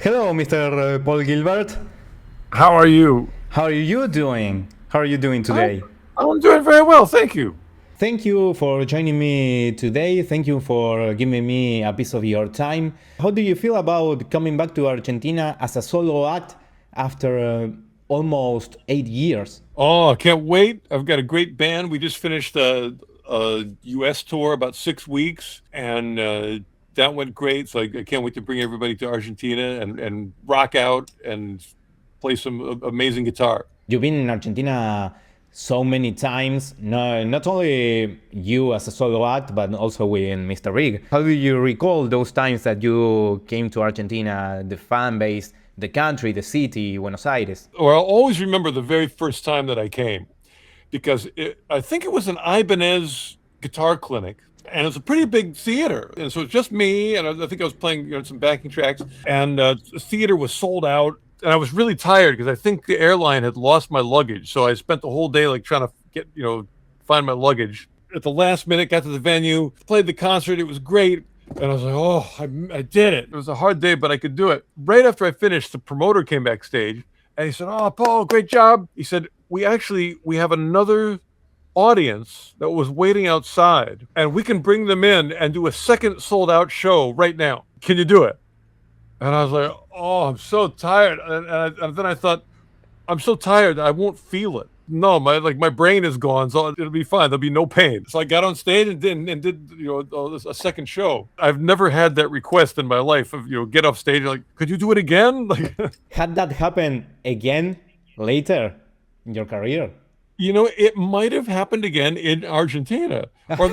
Hello, Mr. Paul Gilbert. How are you? How are you doing? How are you doing I'm, today? I'm doing very well, thank you. Thank you for joining me today. Thank you for giving me a piece of your time. How do you feel about coming back to Argentina as a solo act after almost 8 years? Oh, I can't wait. I've got a great band. We just finished a US tour, about 6 weeks, and that went great. So I can't wait to bring everybody to Argentina and rock out and play some amazing guitar. You've been in Argentina so many times, no, not only you as a solo act, but also with Mr. Rig. How do you recall those times that you came to Argentina, the fan base, the country, the city, Buenos Aires? Or I'll always remember the very first time that I came because I think it was an Ibanez guitar clinic. And it's a pretty big theater, and so it's just me. And I think I was playing, some backing tracks. And the theater was sold out, and I was really tired because I think the airline had lost my luggage. So I spent the whole day like trying to get, find my luggage. At the last minute, got to the venue, played the concert. It was great. And I was like, oh, I did it. It was a hard day, but I could do it. Right after I finished, the promoter came backstage and he said, oh, Paul, great job. He said, we have another audience that was waiting outside, and we can bring them in and do a second sold out show right now. Can you do it? And I was like, oh, I'm so tired. And then I thought, I'm so tired, I won't feel it. No, my brain is gone, so it'll be fine. There'll be no pain. So I got on stage and did a second show. I've never had that request in my life of get off stage like, could you do it again? Like, Had that happen again later in your career? it might have happened again in Argentina. Or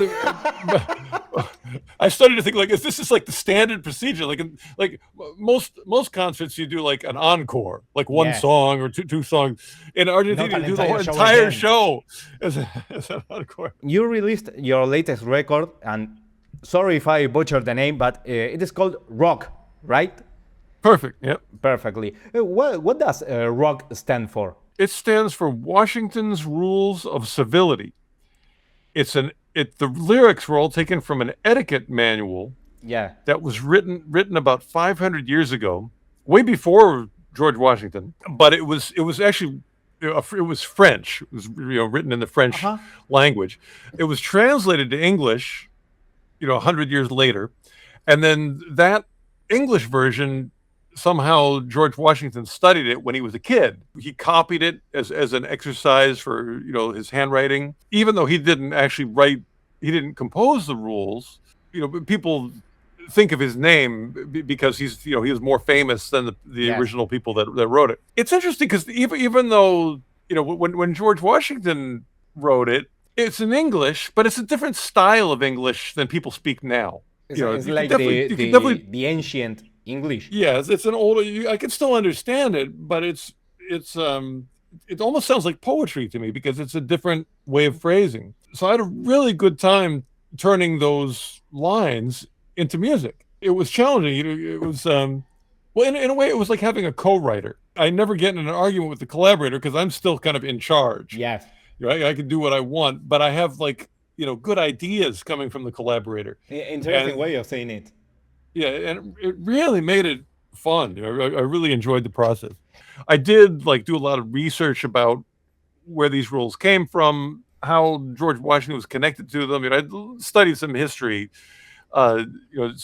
I started to think like, is this like the standard procedure? Like most concerts, you do like an encore, like one Yeah. song or two songs. In Argentina, Not an you do the whole entire show entire again. show as an encore. You released your latest record, and sorry if I butchered the name, but it is called Rock, right? Perfect. Yep. Perfectly. What does Rock stand for? It stands for Washington's Rules of Civility. The lyrics were all taken from an etiquette manual Yeah. that was written about 500 years ago, way before George Washington. But it was actually it was French. It was written in the French Uh-huh. language. It was translated to English, 100 years later, and then that English version somehow George Washington studied it when he was a kid. He copied it as an exercise for his handwriting, even though he didn't actually write. He didn't compose the rules. But people think of his name because he was more famous than the Yeah. original people that wrote it. It's interesting because even though when George Washington wrote it, it's in English, but it's a different style of English than people speak now. It's You like you can definitely the ancient English. Yes, it's an older. I can still understand it, but it almost sounds like poetry to me because it's a different way of phrasing. So I had a really good time turning those lines into music. It was challenging. It was well, in a way, it was like having a co-writer. I never get in an argument with the collaborator because I'm still kind of in charge. Yes. I can do what I want, but I have like good ideas coming from the collaborator. Interesting And way of saying it. yeah, and it really made it fun. I really enjoyed the process. I did like do a lot of research about where these rules came from, how George Washington was connected to them. I studied some history, so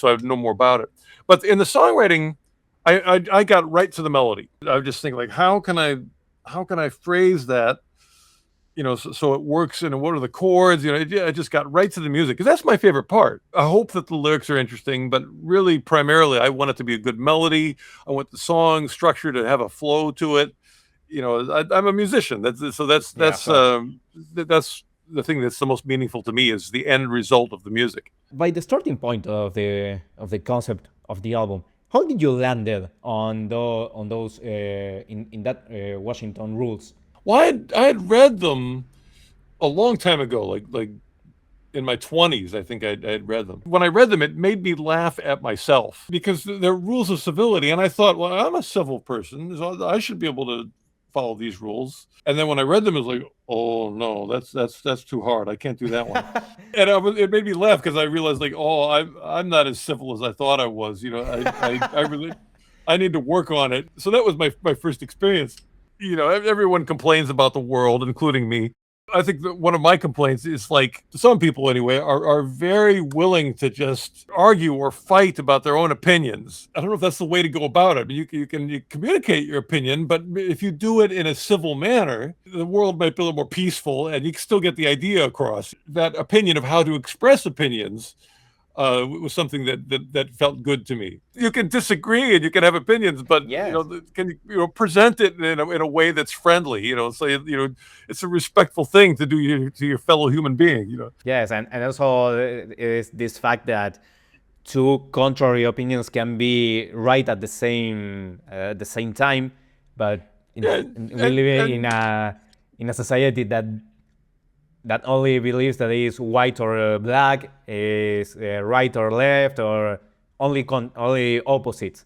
I know more about it. But in the songwriting, I got right to the melody. I was just thinking like, how can I phrase that so it works, and what are the chords? I just got right to the music because that's my favorite part. I hope that the lyrics are interesting, but really, primarily, I want it to be a good melody. I want the song structure to have a flow to it. I'm a musician. That's Yeah, of course. that's the thing that's the most meaningful to me is the end result of the music. By the starting point of the concept of the album, how did you landed on those in that Washington rules? Well, I had read them a long time ago, like in my 20s, I think I had read them. When I read them, it made me laugh at myself because they're rules of civility. And I thought, well, I'm a civil person, so I should be able to follow these rules. And then when I read them, it was like, oh no, that's too hard. I can't do that one. And it made me laugh because I realized like, oh, I'm not as civil as I thought I was. I really I need to work on it. So that was my first experience. You know, everyone complains about the world, including me. I think that one of my complaints is like some people anyway are very willing to just argue or fight about their own opinions. I don't know if that's the way to go about it. I mean, you communicate your opinion, but if you do it in a civil manner, the world might be a little more peaceful, and you can still get the idea across. That opinion of how to express opinions was something that felt good to me. You can disagree and you can have opinions, but Yes. can you present it in a way that's friendly? So it's a respectful thing to do to your fellow human being. Yes, and also is this fact that two contrary opinions can be right at the same time, but Yeah, we live and in a society that only believes that it is white or black, is right or left, or only opposites.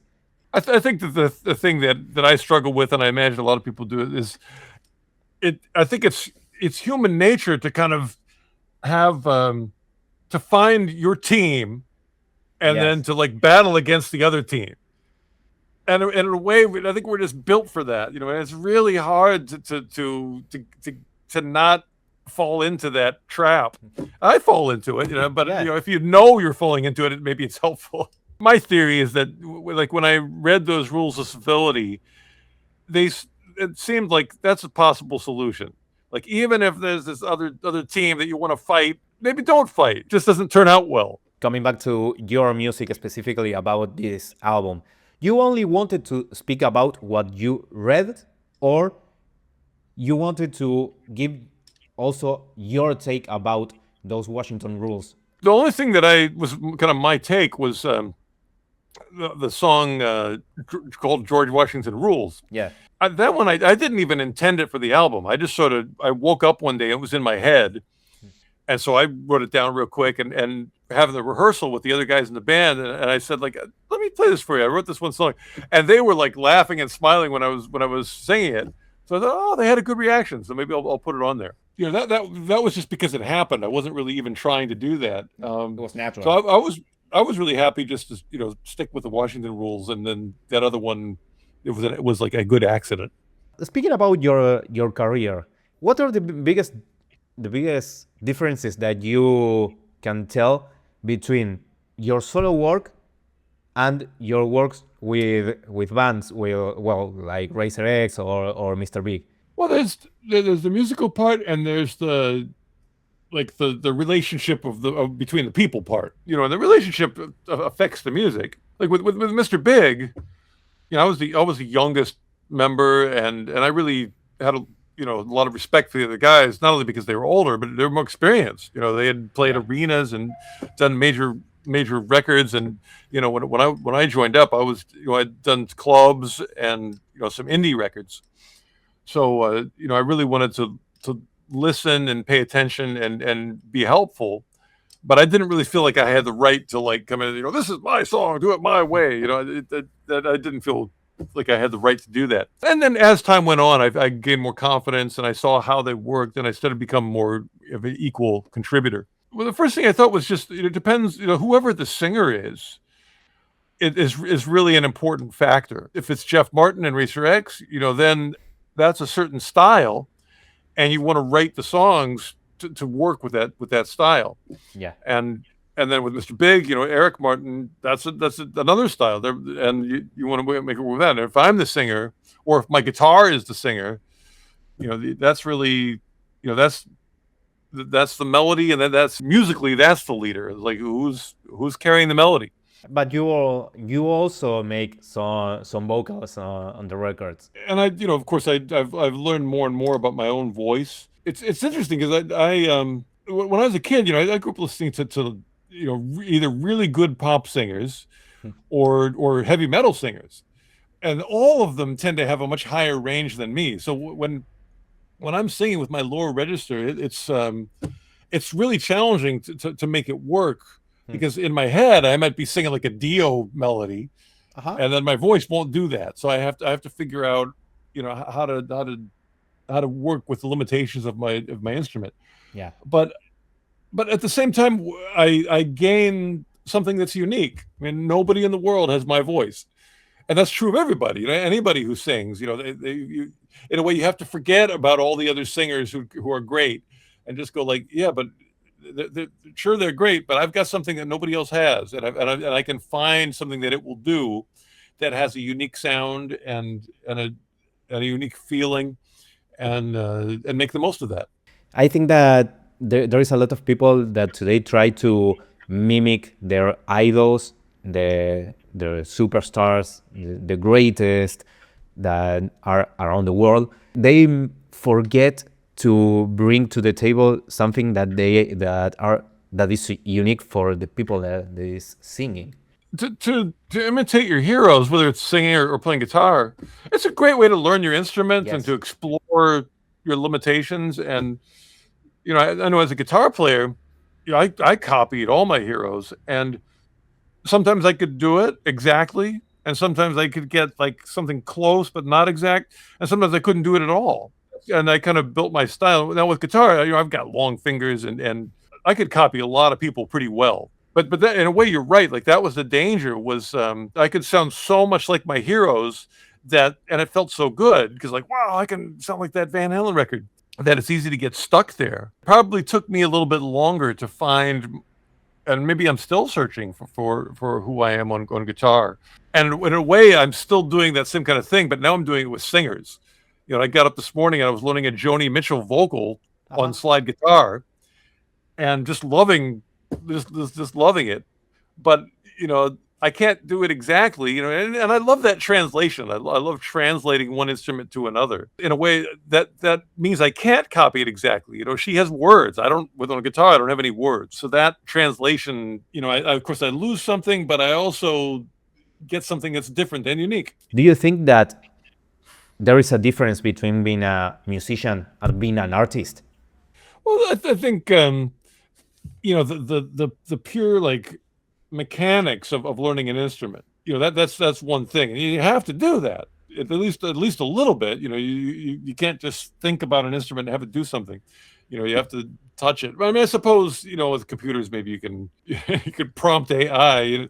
I think that the thing that I struggle with, and I imagine a lot of people do it, is I think it's human nature to kind of have to find your team and then Yes. to like battle against the other team. And in a way, I think we're just built for that, and it's really hard to not fall into that trap. I fall into it, but Yeah. if you know you're falling into it, maybe it's helpful. My theory is that, like, when I read those rules of civility, it seemed like that's a possible solution. Like, even if there's this other team that you want to fight, maybe don't fight. It just doesn't turn out well. Coming back to your music specifically about this album, you only wanted to speak about what you read, or you wanted to give also your take about those Washington rules? The only thing that I was kind of my take was the song called George Washington Rules. Yeah. That one, I didn't even intend it for the album. I just I woke up one day, it was in my head. And so I wrote it down real quick and having the rehearsal with the other guys in the band. And I said, like, let me play this for you. I wrote this one song. And they were like laughing and smiling when I was singing it. So I thought, oh, they had a good reaction. So maybe I'll put it on there. That was just because it happened. I wasn't really even trying to do that. It was natural. So I was really happy just to stick with the Washington Rules, and then that other one, it was like a good accident. Speaking about your career, what are the biggest differences that you can tell between your solo work and your works with bands, like Racer X or Mr. Big? Well, there's the musical part, and there's the relationship between the people part. And the relationship affects the music. Like with Mr. Big, I was the youngest member, and I really had a lot of respect for the other guys, not only because they were older, but they were more experienced. They had played arenas and done major records, and when I joined up, I was I'd done clubs and some indie records. So I really wanted to listen and pay attention and be helpful, but I didn't really feel like I had the right to like come in. This is my song, do it my way. That I didn't feel like I had the right to do that. And then as time went on, I gained more confidence, and I saw how they worked, and I started to become more of an equal contributor. Well, the first thing I thought was just, it depends, whoever the singer is, it is really an important factor. If it's Jeff Martin and Racer X, then that's a certain style, and you want to write the songs to work with that style. Yeah. And then with Mr. Big, Eric Martin, that's another style there, and you want to make it work with that. And if I'm the singer, or if my guitar is the singer, that's really, that's the melody, and then that's musically, that's the leader. It's like, who's carrying the melody. But you also make some vocals on the records. And of course, I've learned more and more about my own voice. It's interesting because I when I was a kid, I grew up listening to either really good pop singers or heavy metal singers, and all of them tend to have a much higher range than me. So when I'm singing with my lower register, it's really challenging to make it work, because in my head I might be singing like a Dio melody, and then my voice won't do that. So I have to figure out how to work with the limitations of my instrument. Yeah. But at the same time, I gain something that's unique. I mean, nobody in the world has my voice, And that's true of everybody. Anybody who sings, in a way, you have to forget about all the other singers who are great, and just go like, yeah, but sure they're great, but I've got something that nobody else has, and I can find something that it will do that has a unique sound and a unique feeling, and make the most of that. I think that there is a lot of people that today try to mimic their idols, the superstars, the greatest that are around the world. They forget to bring to the table something that is unique for the people that is singing. To imitate your heroes, whether it's singing or playing guitar, it's a great way to learn your instrument and Yes. to explore your limitations. And I know as a guitar player, I copied all my heroes, and sometimes I could do it exactly, and sometimes I could get like something close but not exact, and sometimes I couldn't do it at all. And I kind of built my style. Now with guitar, I've got long fingers, and I could copy a lot of people pretty well. But that, in a way, you're right. Like that was the danger. Was I could sound so much like my heroes and it felt so good because like, wow, I can sound like that Van Halen record. That it's easy to get stuck there. Probably took me a little bit longer to find, and maybe I'm still searching for who I am on guitar. And in a way, I'm still doing that same kind of thing, but now I'm doing it with singers. I got up this morning and I was learning a Joni Mitchell vocal on slide guitar, and just loving it. But I can't do it exactly. And I love that translation. I love translating one instrument to another in a way that means I can't copy it exactly. She has words. I don't. With on a guitar, I don't have any words. So that translation, of course I lose something, but I also get something that's different and unique. Do you think that there is a difference between being a musician and being an artist? Well, I think the pure like mechanics of learning an instrument. That's one thing, and you have to do that at least a little bit. You can't just think about an instrument and have it do something. You have to touch it. I mean, I suppose with computers maybe you can you could prompt AI,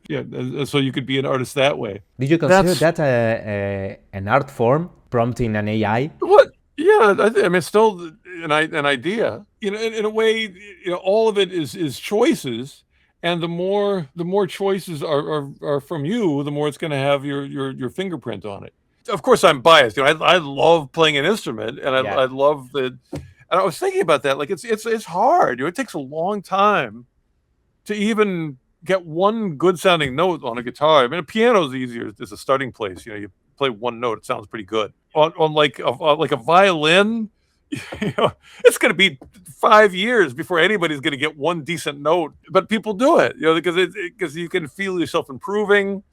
so you could be an artist that way. Did you consider that an art form, prompting an AI? What? Yeah, I mean, it's still an idea. In a way, all of it is choices, and the more choices are from you, the more it's going to have your fingerprint on it. Of course, I'm biased. I love playing an instrument, and I love the. And I was thinking about that. Like it's hard. It takes a long time to even get one good sounding note on a guitar. I mean, a piano is easier as a starting place. You play one note, it sounds pretty good. On like a violin, it's going to be 5 years before anybody's going to get one decent note. But people do it, because you can feel yourself improving,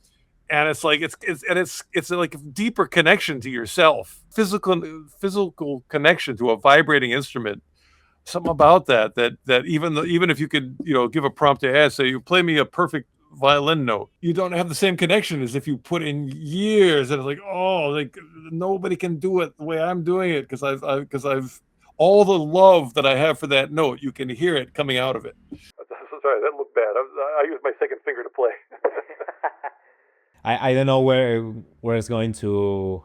and it's like it's like a deeper connection to yourself, physical connection to a vibrating instrument. Something about that even if you could give a prompt to AI, say you play me a perfect violin note, you don't have the same connection as if you put in years, and it's like, oh, like nobody can do it the way I'm doing it, because I've all the love that I have for that note, you can hear it coming out of it. Sorry, that looked bad. I used my second finger to play. I don't know where it's going to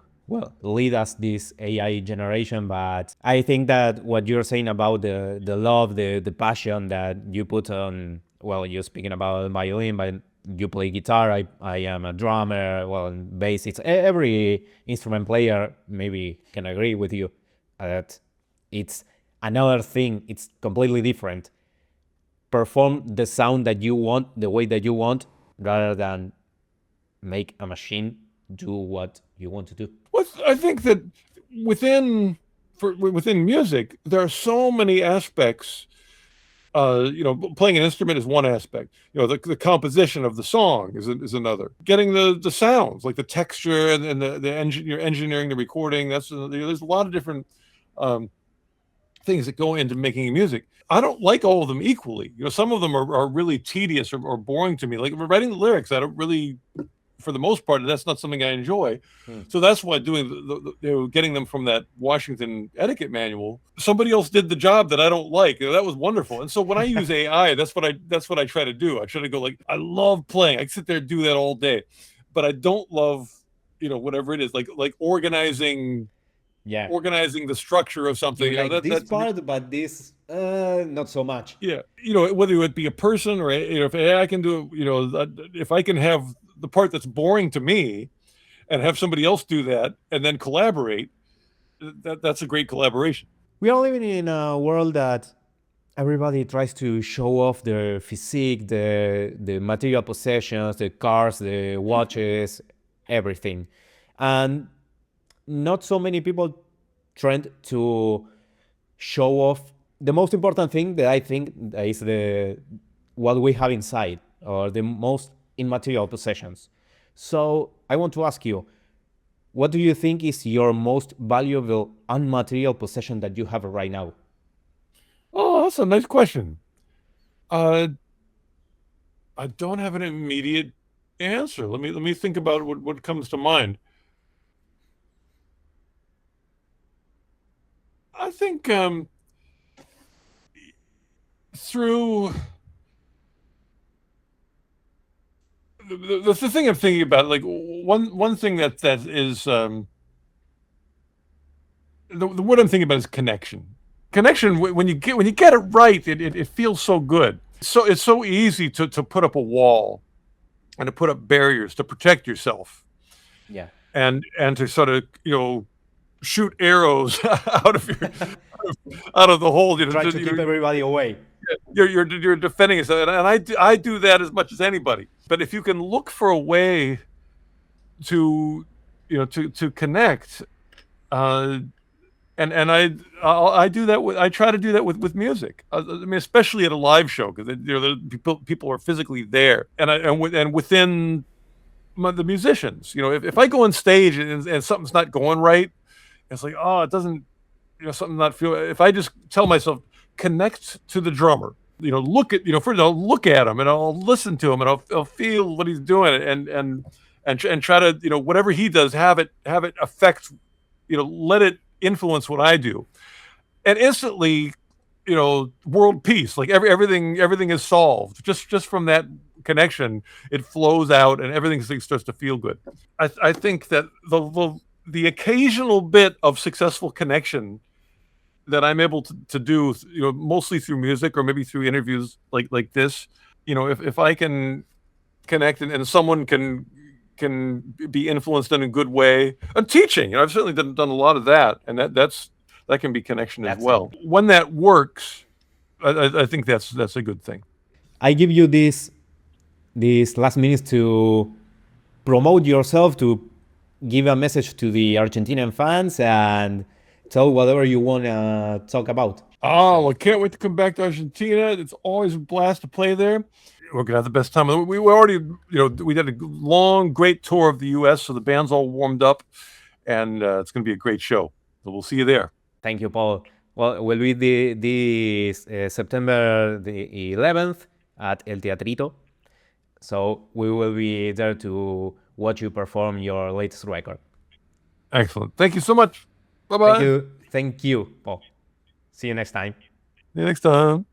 lead us, this AI generation, but I think that what you're saying about the love, the passion that you put on, you're speaking about violin, but you play guitar, I am a drummer, bass, every instrument player maybe can agree with you that it's another thing, it's completely different. Perform the sound that you want, the way that you want, rather than make a machine do what you want to do. Well, I think that within music, there are so many aspects. Playing an instrument is one aspect. The composition of the song is another. Getting the sounds, like the texture and the engineering the recording. There's a lot of different things that go into making music. I don't like all of them equally. Some of them are really tedious or boring to me. Like writing the lyrics, I don't really. For the most part, that's not something I enjoy. So that's why doing getting them from that Washington etiquette manual, somebody else did the job that I don't like. That was wonderful. And so when I use AI, that's what I try to do. I try to go like, I love playing. I sit there and do that all day, but I don't love whatever it is, like organizing Yeah. the structure of something. You like this That's part, but this not so much. yeah. Whether it be a person or if I can do, if I can have the part that's boring to me and have somebody else do that and then collaborate, that's a great collaboration. We are living in a world that everybody tries to show off their physique, the material possessions, the cars, the watches, everything. And not so many people trend to show off the most important thing that I think is the what we have inside or the most immaterial possessions. So I want to ask you, what do you think is your most valuable unmaterial possession that you have right now? Oh, that's a nice question. Uh, I don't have an immediate answer. Let me think about what comes to mind. I think through the thing I'm thinking about, like one thing that is the word I'm thinking about is connection. Connection, when you get it right, it feels so good. So it's so easy to put up a wall and to put up barriers to protect yourself Yeah. and to sort of shoot arrows out of your out of the hole. Try to keep everybody away. You're defending yourself, and I do that as much as anybody. But if you can look for a way to to connect, and I do that with I try to do that with music. I mean, especially at a live show because the people are physically there, and within the musicians. If I go on stage and something's not going right, it's like, oh, it doesn't, something not feel. If I just tell myself connect to the drummer, first I'll look at him and I'll listen to him and I'll feel what he's doing and try to whatever he does have it affect, let it influence what I do, and instantly, world peace, like everything is solved just from that connection. It flows out and everything starts to feel good. I think that the occasional bit of successful connection that I'm able to do, mostly through music or maybe through interviews like this, if I can connect and someone can be influenced in a good way. And teaching, I've certainly done a lot of that, and that can be connection as well. When that works, I think that's a good thing. I give you this last minutes to promote yourself, to give a message to the Argentinian fans, and tell whatever you want to talk about. Oh, well, can't wait to come back to Argentina. It's always a blast to play there. We're gonna have the best time. We already, we did a long, great tour of the U.S., so the band's all warmed up, and it's gonna be a great show. So we'll see you there. Thank you, Paul. Well, we'll be this September the 11th at El Teatrito. So we will be there to watch you perform your latest record. Excellent. Thank you so much. Bye-bye. Thank you, Paul. See you next time. See you next time.